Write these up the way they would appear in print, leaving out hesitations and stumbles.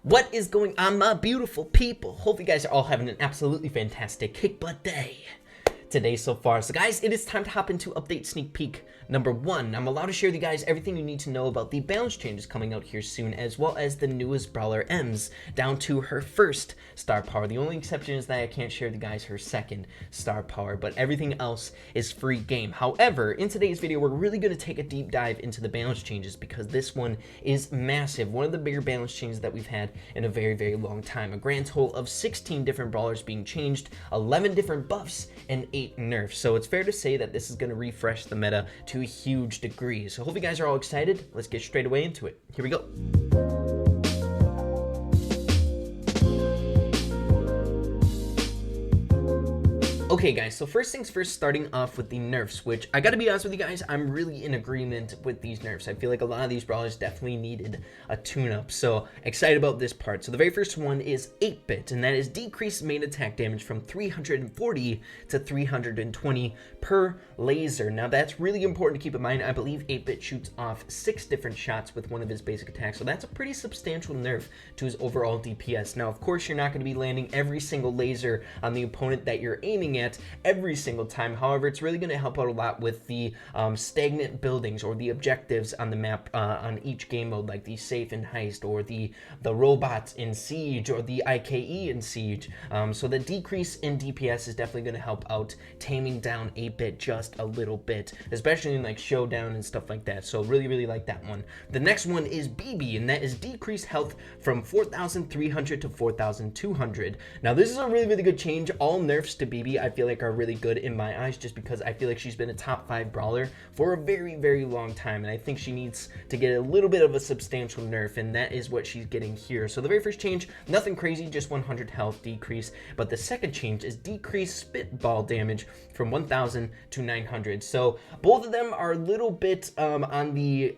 What is going on, my beautiful people? Hope you guys are all having an absolutely fantastic kick butt day today so far. So guys, it is time to hop into update sneak peek number 1. I'm allowed to share with you guys everything you need to know about the balance changes coming out here soon, as well as the newest Brawler M's down to her first star power. The only exception is that I can't share with you guys her second star power, but everything else is free game. However, in today's video, we're really going to take a deep dive into the balance changes because this one is massive. One of the bigger balance changes that we've had in a very, very long time. A grand total of 16 different brawlers being changed, 11 different buffs, and 8 nerfs. So it's fair to say that this is going to refresh the meta to a huge degree. So hope you guys are all excited. Let's get straight away into it. Here we go. Okay guys, so first things first, starting off with the nerfs, which I gotta be honest with you guys, I'm really in agreement with these nerfs. I feel like a lot of these brawlers definitely needed a tune-up, so excited about this part. So the very first one is 8-bit, and that is decreased main attack damage from 340 to 320 per laser. Now that's really important to keep in mind. I believe 8-bit shoots off 6 different shots with one of his basic attacks, so that's a pretty substantial nerf to his overall DPS. Now of course you're not going to be landing every single laser on the opponent that you're aiming at every single time. However, it's really going to help out a lot with the stagnant buildings or the objectives on the map on each game mode, like the safe and heist, or the robots in siege, or the IKE in siege. So the decrease in DPS is definitely going to help out taming down 8-bit just a little bit, especially in like showdown and stuff like that. So really like that one. The next one is BB, and that is decreased health from 4,300 to 4,200. Now this is a really good change. All nerfs to BB I feel like are really good in my eyes, just because I feel like she's been a top 5 brawler for a very long time, and I think she needs to get a little bit of a substantial nerf, and that is what she's getting here. So the very first change, nothing crazy, just 100 health decrease, but the second change is decreased spitball damage from 1,000 to 900. So both of them are a little bit on the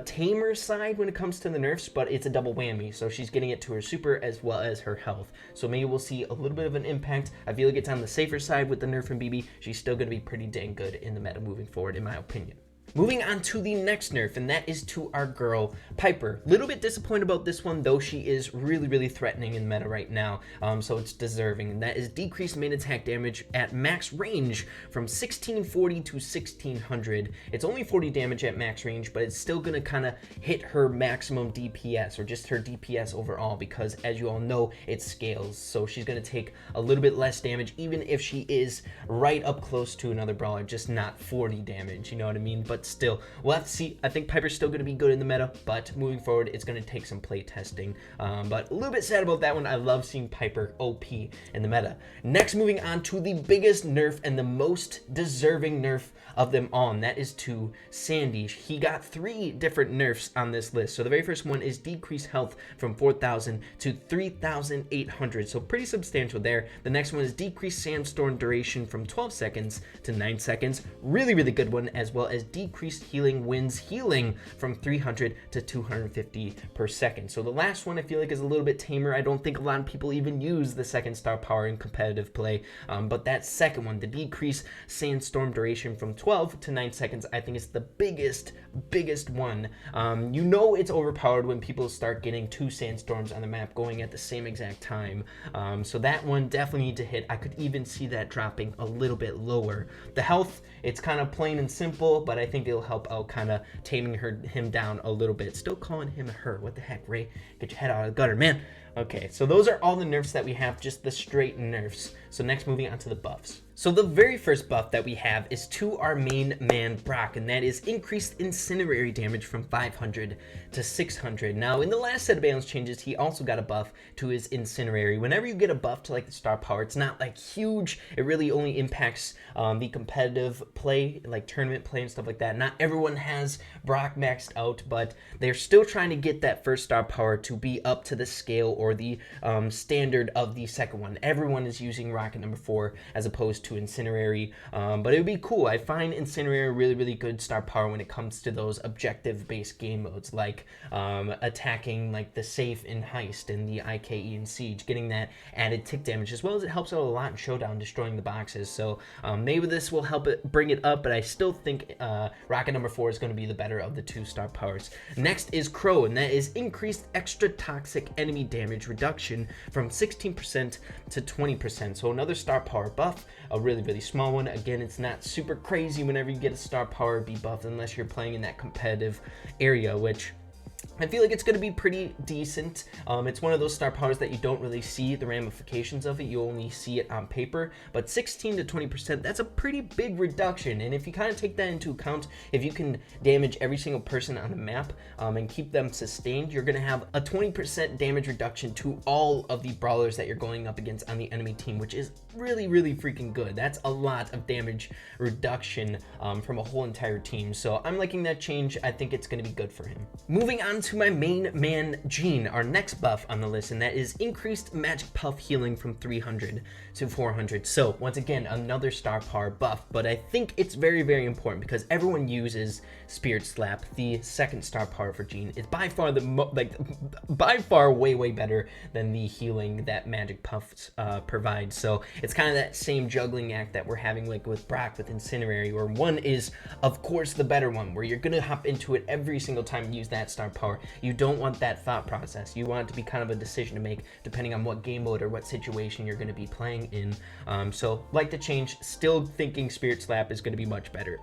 tamer side when it comes to the nerfs, but it's a double whammy. So she's getting it to her super as well as her health, so maybe we'll see a little bit of an impact. I feel like it's on the safer side with the nerf from BB. She's still going to be pretty dang good in the meta moving forward, in my opinion. Moving on to the next nerf, and that is to our girl Piper. Little bit disappointed about this one, though she is really threatening in meta right now, so it's deserving. And that is decreased main attack damage at max range from 1640 to 1600. It's only 40 damage at max range, but it's still gonna kind of hit her maximum DPS, or just her DPS overall, because as you all know, it scales. So she's gonna take a little bit less damage, even if she is right up close to another brawler, just not 40 damage, you know what I mean? But still, we'll have to see. I think Piper's still going to be good in the meta, but moving forward, it's going to take some play testing. But a little bit sad about that one. I love seeing Piper OP in the meta. Next, moving on to the biggest nerf and the most deserving nerf of them all, and that is to Sandy. He got 3 different nerfs on this list. So the very first one is decreased health from 4,000 to 3,800, so pretty substantial there. The next one is decreased sandstorm duration from 12 seconds to 9 seconds. Really good one, as well as decreased healing winds healing from 300 to 250 per second. So the last one I feel like is a little bit tamer. I don't think a lot of people even use the second star power in competitive play, but that second one, the decreased sandstorm duration from 12 to 9 seconds, I think is the biggest one. You know it's overpowered when people start getting 2 sandstorms on the map going at the same exact time. So that one definitely need to hit. I could even see that dropping a little bit lower. The health, it's kind of plain and simple, but I think it'll help out kind of taming him down a little bit. Still calling him her. What the heck, Ray? Get your head out of the gutter, man. Okay, so those are all the nerfs that we have, just the straight nerfs. So next, moving on to the buffs. So the very first buff that we have is to our main man Brock, and that is increased incinerary damage from 500 to 600. Now in the last set of balance changes, he also got a buff to his incinerary. Whenever you get a buff to like the star power, it's not like huge. It really only impacts the competitive play, like tournament play and stuff like that. Not everyone has Brock maxed out, but they're still trying to get that first star power to be up to the scale or the standard of the second one. Everyone is using Rocket number 4 as opposed to Incinerary, but it would be cool. I find Incinerary really good star power when it comes to those objective-based game modes, like attacking like the safe in Heist and the IKE in Siege, getting that added tick damage, as well as it helps out a lot in Showdown, destroying the boxes. So maybe this will help it bring it up, but I still think Rocket number 4 is going to be the better of the 2-star powers. Next is Crow, and that is increased extra toxic enemy damage reduction from 16% to 20%. So another star power buff, a really small one. Again, it's not super crazy whenever you get a star power be buffed unless you're playing in that competitive area, which I feel like it's going to be pretty decent. It's one of those star powers that you don't really see the ramifications of it. You only see it on paper, but 16 to 20%, that's a pretty big reduction. And if you kind of take that into account, if you can damage every single person on the map and keep them sustained, you're going to have a 20% damage reduction to all of the brawlers that you're going up against on the enemy team, which is really freaking good. That's a lot of damage reduction from a whole entire team. So I'm liking that change. I think it's going to be good for him. Moving on to my main man, Gene, our next buff on the list, and that is increased magic puff healing from 300 to 400. So once again, another star power buff, but I think it's very important because everyone uses Spirit Slap, the second star power for Gene. It's by far by far way better than the healing that magic puffs provide. So it's kind of that same juggling act that we're having like with Brock with Incinerary, where one is of course the better one, where you're gonna hop into it every single time and use that star power. You don't want that thought process. You want it to be kind of a decision to make depending on what game mode or what situation you're going to be playing in. So like the change, still thinking Spirit Slap is going to be much better.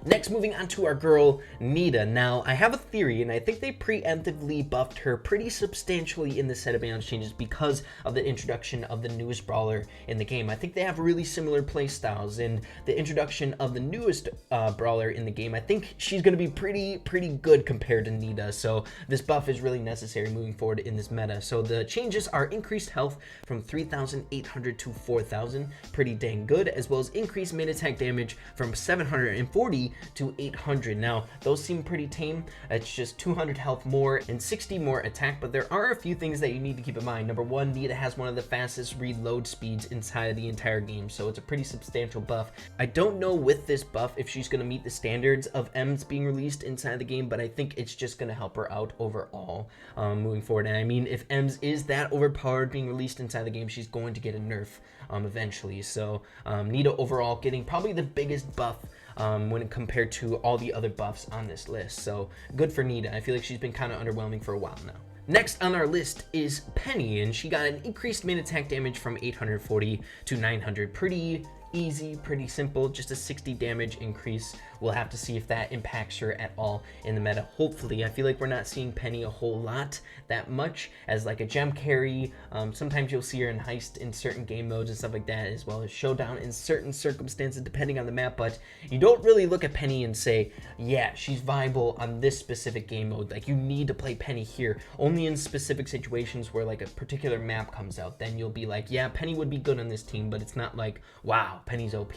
Next, moving on to our girl Nita. Now I have a theory, and I think they preemptively buffed her pretty substantially in the set of balance changes because of the introduction of the newest brawler in the game. I think they have really similar play styles, and the introduction of the newest brawler in the game, I think she's going to be pretty good compared to Nita. So this buff is really necessary moving forward in this meta. So the changes are increased health from 3,800 to 4,000, pretty dang good, as well as increased main attack damage from 740 to 800. Now those seem pretty tame. It's just 200 health more and 60 more attack, but there are a few things that you need to keep in mind. Number one, Nita has one of the fastest reload speeds inside of the entire game, so it's a pretty substantial buff. I don't know with this buff if she's going to meet the standards of Ems being released inside the game, but I think it's just going to help her out overall moving forward. And I mean, if Ems is that overpowered being released inside the game, she's going to get a nerf eventually. So Nita overall getting probably the biggest buff when compared to all the other buffs on this list. So good for Nita. I feel like she's been kind of underwhelming for a while now. Next on our list is Penny, and she got an increased main attack damage from 840 to 900. Pretty easy, pretty simple, just a 60 damage increase. We'll have to see if that impacts her at all in the meta. Hopefully. I feel like we're not seeing Penny a whole lot that much as like a gem carry. Sometimes you'll see her in Heist in certain game modes and stuff like that, as well as Showdown in certain circumstances depending on the map, but you don't really look at Penny and say, yeah, she's viable on this specific game mode. Like, you need to play Penny here. Only in specific situations where like a particular map comes out, then you'll be like, yeah, Penny would be good on this team, but it's not like, wow, Penny's OP.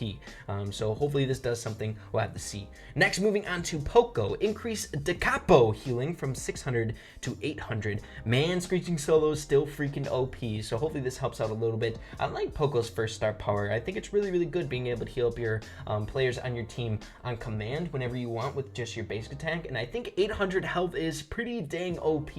So hopefully this does something. We'll have to see. Next, moving on to Poco. Increase Da Capo healing from 600 to 800. Man, Screeching Solo is still freaking OP, so hopefully this helps out a little bit. I like Poco's first star power. I think it's really good being able to heal up your players on your team on command whenever you want with just your basic attack, and I think 800 health is pretty dang OP,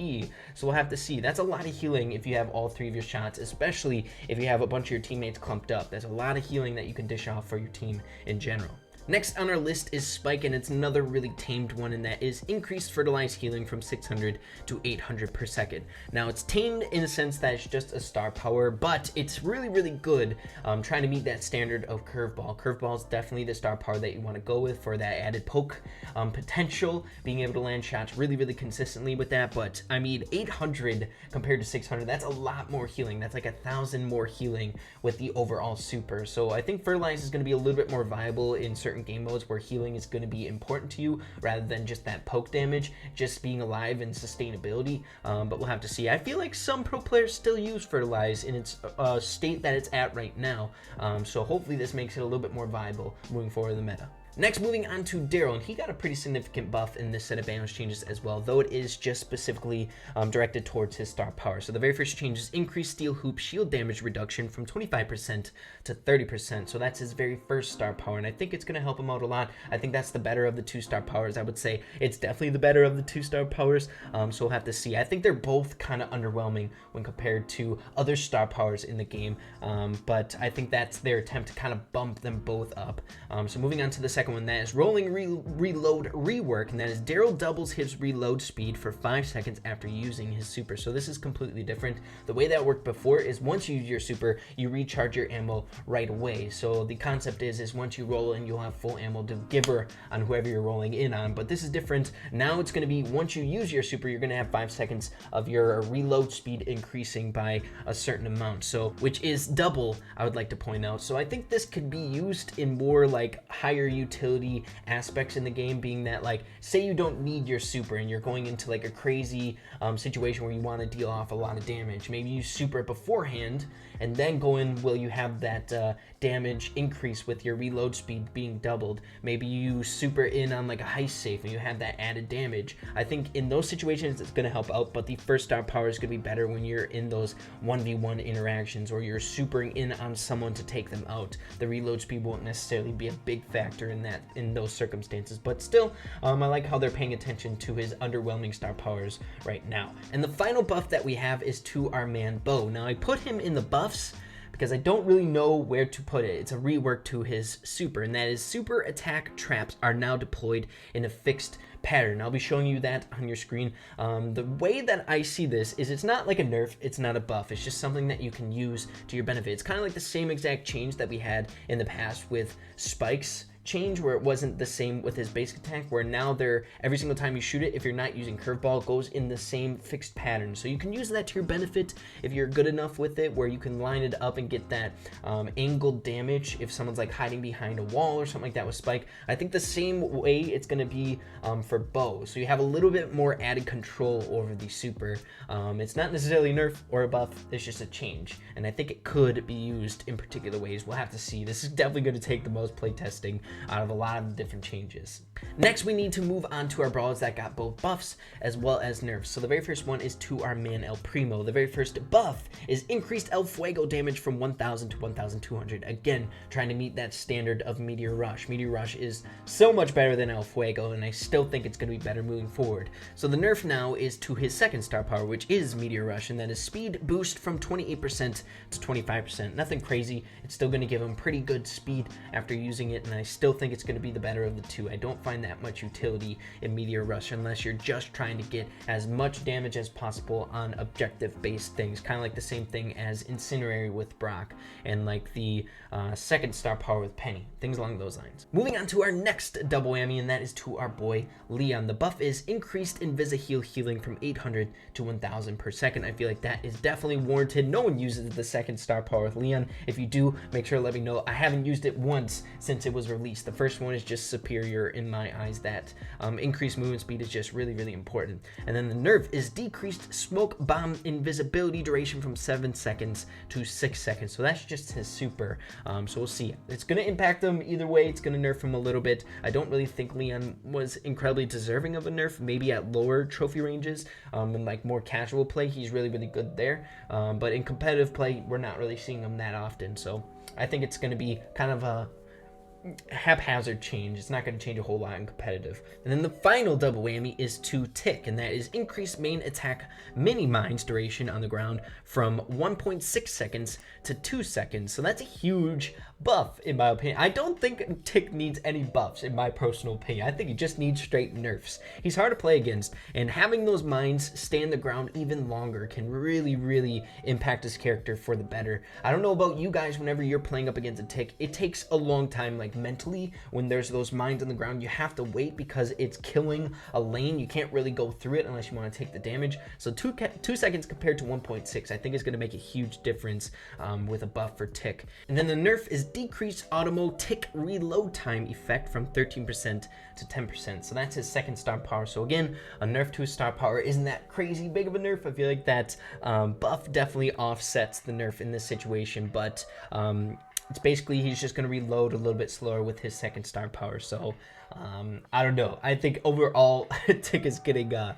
so we'll have to see. That's a lot of healing if you have all three of your shots, especially if you have a bunch of your teammates clumped up. That's a lot of healing that you can dish off for your team in general. Next on our list is Spike, and it's another really tamed one, and that is increased fertilized healing from 600 to 800 per second. Now, it's tamed in a sense that it's just a star power, but it's really good trying to meet that standard of Curveball. Curveball is definitely the star power that you want to go with for that added poke potential, being able to land shots really consistently with that. But I mean, 800 compared to 600, that's a lot more healing. That's like 1,000 more healing with the overall super. So I think fertilize is going to be a little bit more viable in certain game modes where healing is going to be important to you rather than just that poke damage, just being alive and sustainability. But we'll have to see. I feel like some pro players still use fertilize in its state that it's at right now. So hopefully this makes it a little bit more viable moving forward in the meta. Next, moving on to Daryl, and he got a pretty significant buff in this set of balance changes as well, though it is just specifically directed towards his star power. So the very first change is increased steel hoop shield damage reduction from 25% to 30%. So that's his very first star power, and I think it's going to help him out a lot. I think that's the better of the 2-star powers. I would say it's definitely the better of the 2-star powers, so we'll have to see. I think they're both kind of underwhelming when compared to other star powers in the game, but I think that's their attempt to kind of bump them both up. So moving on to the second one, that is rolling reload rework, and that is Daryl doubles his reload speed for 5 seconds after using his super. So this is completely different. The way that worked before is once you use your super, you recharge your ammo right away. So the concept is once you roll in, you'll have full ammo to give her on whoever you're rolling in on, but this is different. Now it's going to be once you use your super, you're going to have 5 seconds of your reload speed increasing by a certain amount, so which is double, I would like to point out. So I think this could be used in more like higher utility aspects in the game, being that, like, say you don't need your super and you're going into like a crazy situation where you want to deal off a lot of damage. Maybe you super it beforehand and then go in, will you have that damage increase with your reload speed being doubled. Maybe you super in on like a heist safe and you have that added damage. I think in those situations it's going to help out, but the first star power is going to be better when you're in those 1v1 interactions or you're supering in on someone to take them out. The reload speed won't necessarily be a big factor in those circumstances, but still, I like how they're paying attention to his underwhelming star powers right now. And the final buff that we have is to our man Bo. Now I put him in the buffs because I don't really know where to put it. It's a rework to his super, and that is super attack traps are now deployed in a fixed pattern. I'll be showing you that on your screen. The way that I see this is it's not like a nerf, it's not a buff, it's just something that you can use to your benefit. It's kind of like the same exact change that we had in the past with Spike's change, where it wasn't the same with his basic attack, where now they're every single time you shoot it, if you're not using curveball, goes in the same fixed pattern. So you can use that to your benefit if you're good enough with it, where you can line it up and get that angled damage if someone's like hiding behind a wall or something like that with Spike. I think the same way it's going to be for Bo, so you have a little bit more added control over the super. It's not necessarily a nerf or a buff, it's just a change, and I think it could be used in particular ways. We'll have to see. This is definitely going to take the most play testing out of a lot of the different changes. Next, we need to move on to our brawlers that got both buffs as well as nerfs. So the very first one is to our man El Primo. The very first buff is increased El Fuego damage from 1000 to 1200. Again, trying to meet that standard of Meteor Rush. Meteor Rush is so much better than El Fuego, and I still think it's going to be better moving forward. So the nerf now is to his second star power, which is Meteor Rush, and that is speed boost from 28% to 25%. Nothing crazy. It's still going to give him pretty good speed after using it, and I still think it's going to be the better of the two. I don't find that much utility in Meteor Rush unless you're just trying to get as much damage as possible on objective-based things, kind of like the same thing as Incinerary with Brock, and like the second star power with Penny, things along those lines. Moving on to our next double whammy, and that is to our boy Leon. The buff is increased Invisi-Heal healing from 800 to 1000 per second. I feel like that is definitely warranted. No one uses the second star power with Leon. If you do, make sure to let me know. I haven't used it once since it was released. The first one is just superior in my eyes. That increased movement speed is just really, really important. And then the nerf is decreased smoke bomb invisibility duration from 7 seconds to 6 seconds. So that's just his super. So we'll see. It's going to impact them either way. It's going to nerf him a little bit. I don't really think Leon was incredibly deserving of a nerf. Maybe at lower trophy ranges and like more casual play, he's really, really good there. But in competitive play, we're not really seeing him that often. So I think it's going to be kind of a haphazard change. It's not going to change a whole lot in competitive. And then the final double whammy is to Tick, and that is increased main attack mini mines duration on the ground from 1.6 seconds to 2 seconds. So that's a huge buff in my opinion. I don't think Tick needs any buffs in my personal opinion. I think he just needs straight nerfs. He's hard to play against, and having those mines stay in the ground even longer can really, really impact his character for the better. I don't know about you guys, whenever you're playing up against a Tick, it takes a long time, like mentally, when there's those mines on the ground. You have to wait because it's killing a lane. You can't really go through it unless you want to take the damage. So 2 seconds compared to 1.6, I think is going to make a huge difference with a buff for Tick. And then the nerf is decreased automo Tick reload time effect from 13% to 10%. So that's his second star power. So again, a nerf to his star power isn't that crazy big of a nerf. I feel like that buff definitely offsets the nerf in this situation, but it's basically he's just going to reload a little bit slower with his second star power. So I don't know. I think overall Tick is getting a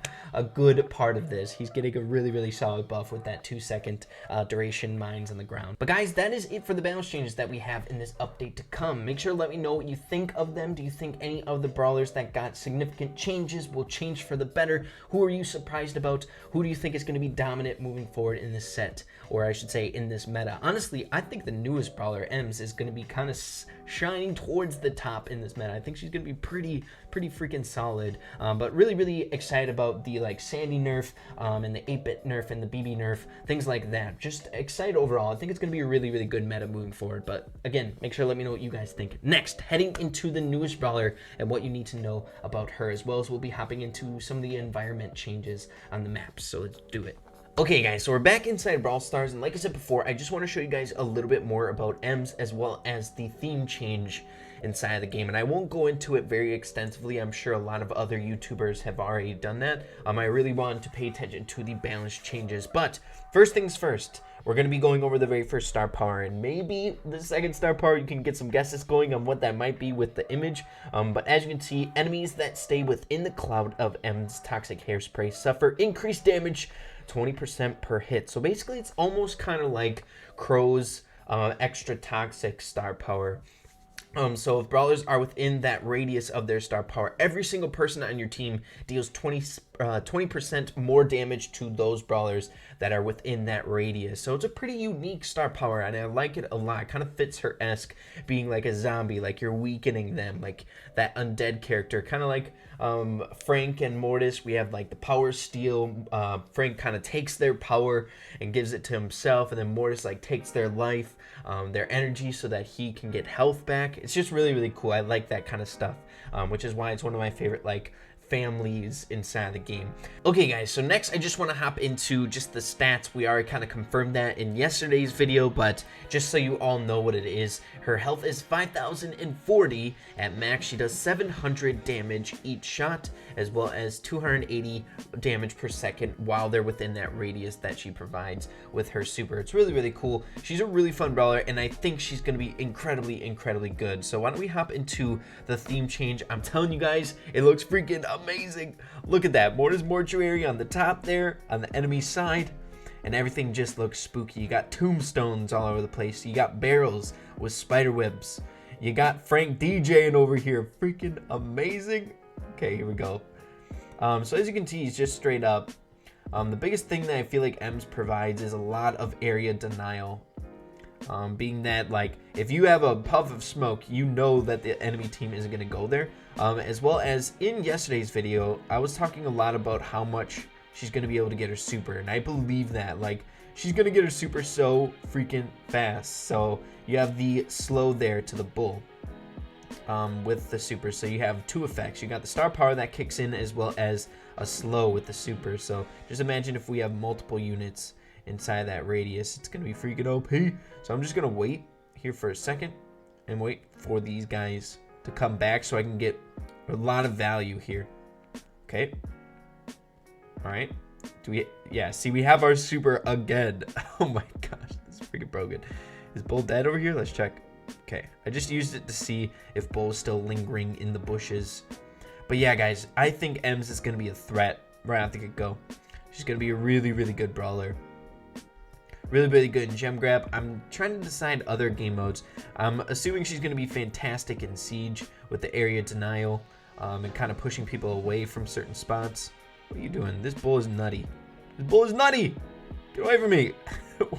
good part of this. He's getting a really solid buff with that 2-second duration mines on the ground. But guys, that is it for the balance changes that we have in this update to come. Make sure to let me know what you think of them. Do you think any of the brawlers that got significant changes will change for the better? Who are you surprised about? Who do you think is going to be dominant moving forward in this set, or I should say in this meta? Honestly, I think the newest brawler, Ems, is going to be kind of shining towards the top in this meta. I think she's going to be pretty freaking solid. But really excited about the like Sandy nerf and the 8-bit nerf and the BB nerf, things like that. Just excited overall. I think it's going to be a really good meta moving forward. But again, make sure to let me know what you guys think. Next, heading into the newest brawler and what you need to know about her, as well as we'll be hopping into some of the environment changes on the map. So let's do it. Okay guys, so we're back inside Brawl Stars, and like I said before, I just want to show you guys a little bit more about Ems as well as the theme change inside of the game, and I won't go into it very extensively. I'm sure a lot of other YouTubers have already done that. I really wanted to pay attention to the balance changes, but first things first, we're going to be going over the very first star power, and maybe the second star power. You can get some guesses going on what that might be with the image, but as you can see, enemies that stay within the cloud of Ems toxic hairspray suffer increased damage 20% per hit. So basically it's almost kind of like Crow's extra toxic star power. So if brawlers are within that radius of their star power, every single person on your team deals 20% more damage to those brawlers that are within that radius. So it's a pretty unique star power, and I like it a lot. It kind of fits her-esque, being like a zombie, like you're weakening them, like that undead character, kind of like Frank and Mortis. We have like the power steal. Frank kind of takes their power and gives it to himself, and then Mortis like takes their life, their energy, so that he can get health back. It's just really cool. I like that kind of stuff, which is why it's one of my favorite like families inside the game. Okay guys, so next I just want to hop into just the stats. We already kind of confirmed that in yesterday's video, but just so you all know what it is, her health is 5,040 at max. She does 700 damage each shot, as well as 280 damage per second while they're within that radius that she provides with her super. It's really cool. She's a really fun brawler, and I think she's going to be incredibly good. So why don't we hop into the theme change? I'm telling you guys, it looks freaking amazing. Look at that. Mortis Mortuary on the top there, on the enemy side, and everything just looks spooky. You got tombstones all over the place. You got barrels with spider webs. You got Frank DJing over here. Freaking amazing. Okay, here we go. So as you can see, he's just straight up. The biggest thing that I feel like Ems provides is a lot of area denial. Being that, like, if you have a puff of smoke, you know that the enemy team isn't going to go there. As well as in yesterday's video, I was talking a lot about how much she's going to be able to get her super, and I believe that. Like, she's going to get her super so freaking fast. So you have the slow there to the bull with the super. So you have two effects. You got the star power that kicks in, as well as a slow with the super. So just imagine if we have multiple units inside that radius, it's gonna be freaking OP. So I'm just gonna wait here for a second and wait for these guys to come back so I can get a lot of value here. Okay. All right. Do we? Yeah. See, we have our super again. Oh my gosh, this is freaking broken. Is Bull dead over here? Let's check. Okay. I just used it to see if Bull's still lingering in the bushes. But yeah, guys, I think Ems is gonna be a threat right off the get-go. She's gonna be a really good brawler. Really good in gem grab. I'm trying to decide other game modes. I'm assuming she's going to be fantastic in siege with the area denial and kind of pushing people away from certain spots. What are you doing? This bull is nutty. This bull is nutty! Get away from me!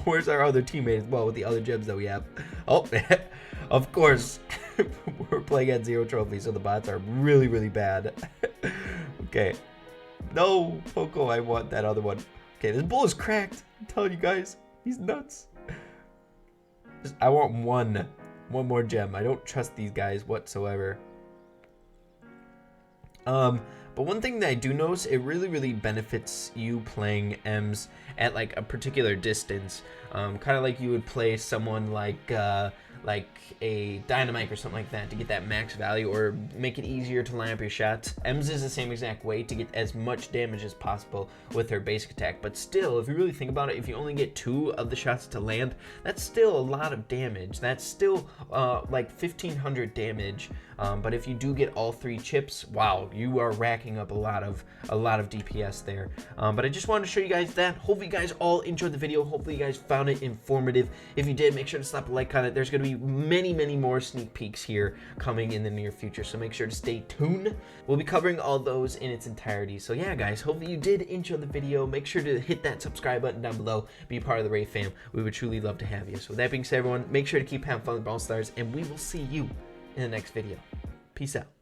Where's our other teammate as well with the other gems that we have? Oh, of course. We're playing at 0 trophies, so the bots are really bad. Okay. No, Poco, I want that other one. Okay, this bull is cracked. I'm telling you guys. He's nuts. I want one more gem. I don't trust these guys whatsoever. But one thing that I do notice, it really benefits you playing Ems at like a particular distance. Kind of like you would play someone like like a dynamite or something like that to get that max value, or make it easier to line up your shots. Ems is the same exact way to get as much damage as possible with her basic attack. But still, if you really think about it, if you only get 2 of the shots to land, that's still a lot of damage. That's still like 1500 damage. But if you do get all 3 chips, wow, you are racking up a lot of DPS there. But I just wanted to show you guys that. Hopefully you guys all enjoyed the video. Hopefully you guys found it informative. If you did, make sure to slap a like on it. There's going to be many more sneak peeks here coming in the near future, so make sure to stay tuned. We'll be covering all those in its entirety. So yeah, guys, hopefully you did enjoy the video. Make sure to hit that subscribe button down below. Be part of the Ray fam. We would truly love to have you. So with that being said, everyone, make sure to keep having fun with Brawl Stars, and we will see you in the next video. Peace out.